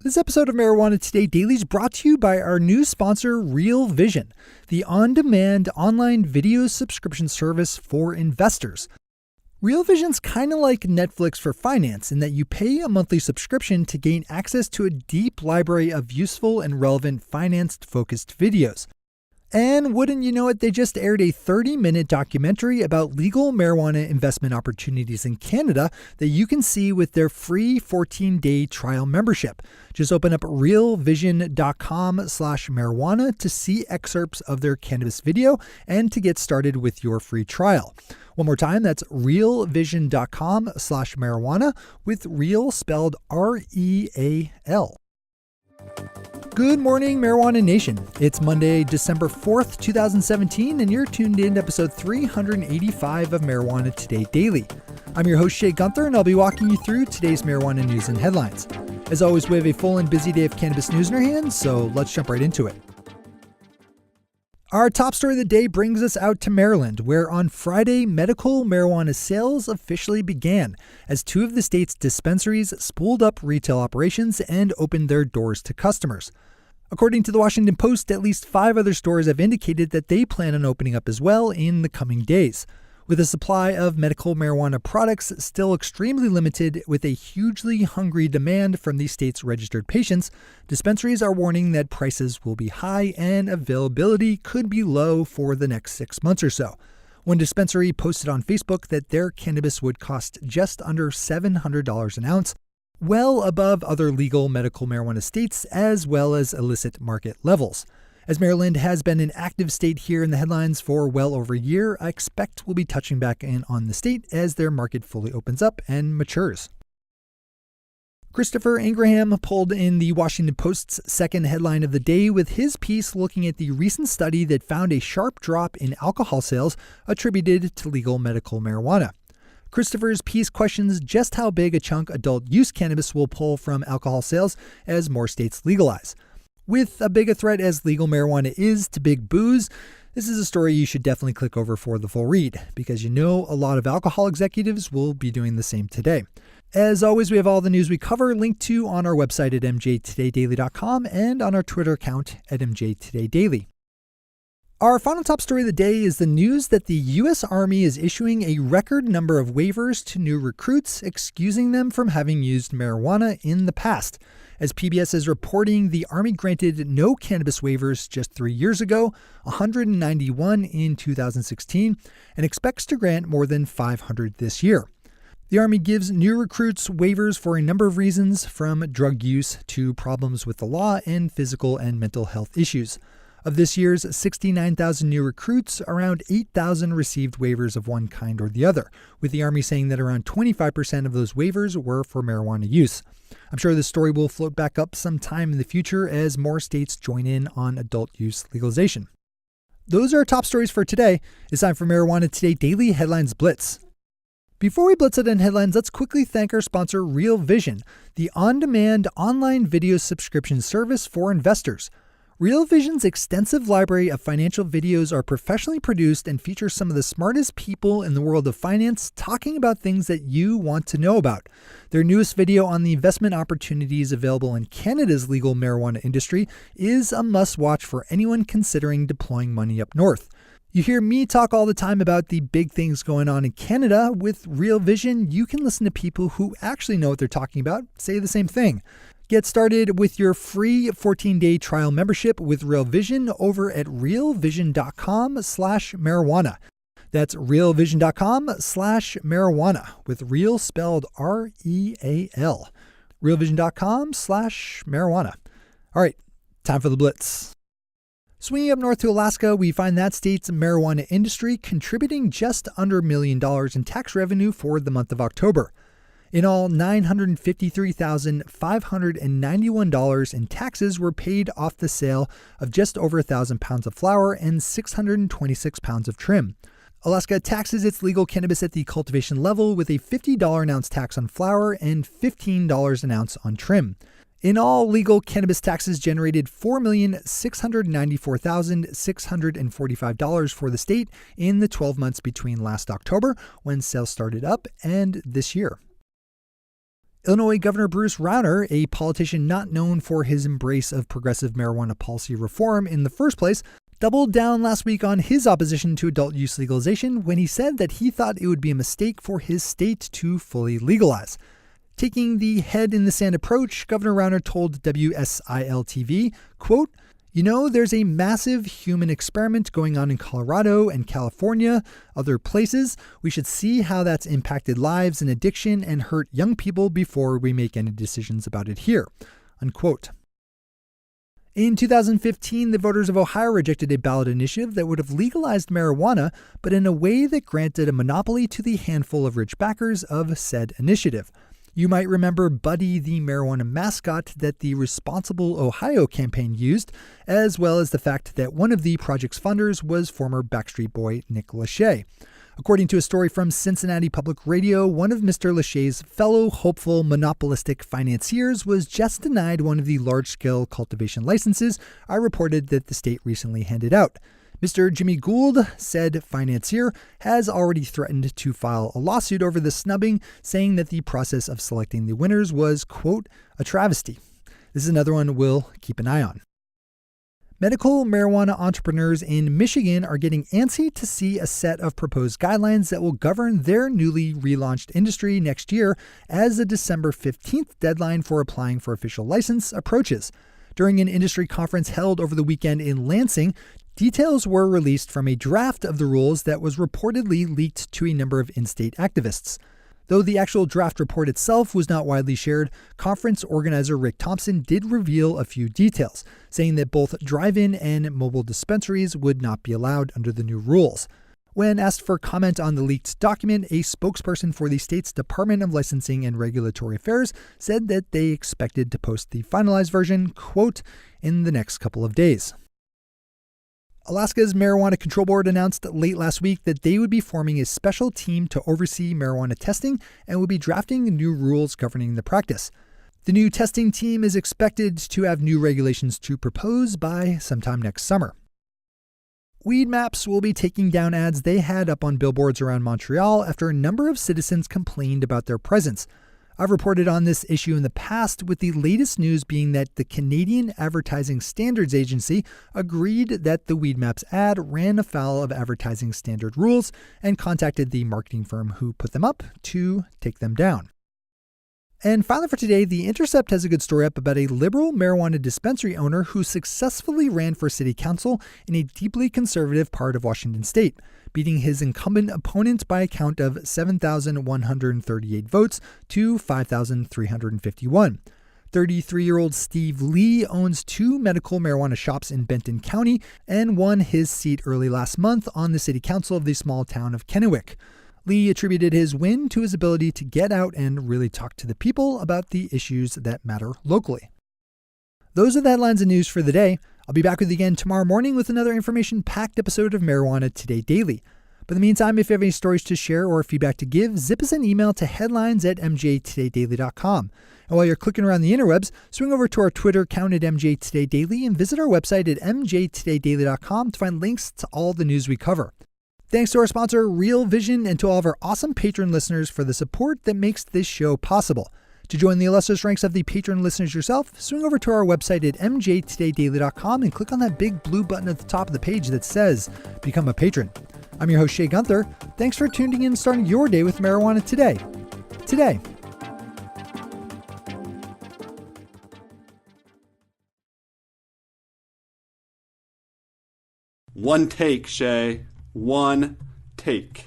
This episode of Marijuana Today Daily is brought to you by our new sponsor, Real Vision, the on-demand online video subscription service for investors. Real Vision's kind of like Netflix for finance in that you pay a monthly subscription to gain access to a deep library of useful and relevant finance-focused videos. And wouldn't you know it, they just aired a 30-minute documentary about legal marijuana investment opportunities in Canada that you can see with their free 14-day trial membership. Just open up realvision.com/marijuana to see excerpts of their cannabis video and to get started with your free trial. One more time, that's realvision.com/marijuana with real spelled R-E-A-L. Good morning, Marijuana Nation. It's Monday, December 4th, 2017, and you're tuned in to episode 385 of Marijuana Today Daily. I'm your host, Shay Gunther, and I'll be walking you through today's marijuana news and headlines. As always, we have a full and busy day of cannabis news in our hands, so let's jump right into it. Our top story of the day brings us out to Maryland, where on Friday, medical marijuana sales officially began as two of the state's dispensaries spooled up retail operations and opened their doors to customers. According to the Washington Post, at least 5 other stores have indicated that they plan on opening up as well in the coming days. With a supply of medical marijuana products still extremely limited with a hugely hungry demand from the state's registered patients, dispensaries are warning that prices will be high and availability could be low for the next 6 months or so. One dispensary posted on Facebook that their cannabis would cost just under $700 an ounce, well above other legal medical marijuana states as well as illicit market levels. As Maryland has been an active state here in the headlines for well over a year, I expect we'll be touching back in on the state as their market fully opens up and matures. Christopher Ingraham pulled in the Washington Post's second headline of the day with his piece looking at the recent study that found a sharp drop in alcohol sales attributed to legal medical marijuana. Christopher's piece questions just how big a chunk adult use cannabis will pull from alcohol sales as more states legalize. With a big a threat as legal marijuana is to big booze, this is a story you should definitely click over for the full read, because you know a lot of alcohol executives will be doing the same today. As always, we have all the news we cover linked to on our website at mjtodaydaily.com and on our Twitter account at mjtodaydaily. Our final top story of the day is the news that the U.S. Army is issuing a record number of waivers to new recruits, excusing them from having used marijuana in the past. As PBS is reporting, the Army granted no cannabis waivers just 3 years ago, 191 in 2016, and expects to grant more than 500 this year. The Army gives new recruits waivers for a number of reasons, from drug use to problems with the law and physical and mental health issues. Of this year's 69,000 new recruits, around 8,000 received waivers of one kind or the other, with the Army saying that around 25% of those waivers were for marijuana use. I'm sure this story will float back up sometime in the future as more states join in on adult use legalization. Those are our top stories for today. It's time for Marijuana Today Daily Headlines Blitz. Before we blitz it in headlines, let's quickly thank our sponsor, Real Vision, the on-demand online video subscription service for investors. Real Vision's extensive library of financial videos are professionally produced and feature some of the smartest people in the world of finance talking about things that you want to know about. Their newest video on the investment opportunities available in Canada's legal marijuana industry is a must-watch for anyone considering deploying money up north. You hear me talk all the time about the big things going on in Canada. With Real Vision, you can listen to people who actually know what they're talking about say the same thing. Get started with your free 14-day trial membership with Real Vision over at realvision.com/marijuana. That's realvision.com/marijuana with real spelled R-E-A-L. realvision.com/marijuana. All right, time for the blitz. Swinging up north to Alaska, we find that state's marijuana industry contributing just under $1 million in tax revenue for the month of October. In all, $953,591 in taxes were paid off the sale of just over 1,000 pounds of flower and 626 pounds of trim. Alaska taxes its legal cannabis at the cultivation level with a $50 an ounce tax on flower and $15 an ounce on trim. In all, legal cannabis taxes generated $4,694,645 for the state in the 12 months between last October, when sales started up, and this year. Illinois Governor Bruce Rauner, a politician not known for his embrace of progressive marijuana policy reform in the first place, doubled down last week on his opposition to adult use legalization when he said that he thought it would be a mistake for his state to fully legalize. Taking the head in the sand approach, Governor Rauner told WSIL-TV, quote, "You know, there's a massive human experiment going on in Colorado and California, other places. We should see how that's impacted lives and addiction and hurt young people before we make any decisions about it here." Unquote. In 2015, the voters of Ohio rejected a ballot initiative that would have legalized marijuana, but in a way that granted a monopoly to the handful of rich backers of said initiative. You might remember Buddy, the marijuana mascot that the Responsible Ohio campaign used, as well as the fact that one of the project's funders was former Backstreet Boy Nick Lachey. According to a story from Cincinnati Public Radio, one of Mr. Lachey's fellow hopeful monopolistic financiers was just denied one of the large-scale cultivation licenses I reported that the state recently handed out. Mr. Jimmy Gould, said financier, has already threatened to file a lawsuit over the snubbing, saying that the process of selecting the winners was, quote, a travesty. This is another one we'll keep an eye on. Medical marijuana entrepreneurs in Michigan are getting antsy to see a set of proposed guidelines that will govern their newly relaunched industry next year as the December 15th deadline for applying for official license approaches. During an industry conference held over the weekend in Lansing, details were released from a draft of the rules that was reportedly leaked to a number of in-state activists. Though the actual draft report itself was not widely shared, conference organizer Rick Thompson did reveal a few details, saying that both drive-in and mobile dispensaries would not be allowed under the new rules. When asked for comment on the leaked document, a spokesperson for the state's Department of Licensing and Regulatory Affairs said that they expected to post the finalized version, quote, in the next couple of days. Alaska's Marijuana Control Board announced late last week that they would be forming a special team to oversee marijuana testing and would be drafting new rules governing the practice. The new testing team is expected to have new regulations to propose by sometime next summer. Weedmaps will be taking down ads they had up on billboards around Montreal after a number of citizens complained about their presence. I've reported on this issue in the past, with the latest news being that the Canadian Advertising Standards Agency agreed that the Weedmaps ad ran afoul of advertising standard rules and contacted the marketing firm who put them up to take them down. And finally for today, The Intercept has a good story up about a liberal marijuana dispensary owner who successfully ran for city council in a deeply conservative part of Washington state, beating his incumbent opponent by a count of 7,138 votes to 5,351. 33-year-old Steve Lee owns 2 medical marijuana shops in Benton County and won his seat early last month on the city council of the small town of Kennewick. Lee attributed his win to his ability to get out and really talk to the people about the issues that matter locally. Those are the headlines and news for the day. I'll be back with you again tomorrow morning with another information-packed episode of Marijuana Today Daily. But in the meantime, if you have any stories to share or feedback to give, zip us an email to headlines@mjtodaydaily.com. And while you're clicking around the interwebs, swing over to our Twitter account at mjtodaydaily and visit our website at mjtodaydaily.com to find links to all the news we cover. Thanks to our sponsor, Real Vision, and to all of our awesome patron listeners for the support that makes this show possible. To join the illustrious ranks of the patron listeners yourself, swing over to our website at mjtodaydaily.com and click on that big blue button at the top of the page that says Become a Patron. I'm your host, Shay Gunther. Thanks for tuning in and starting your day with marijuana today. One take, Shay. One take.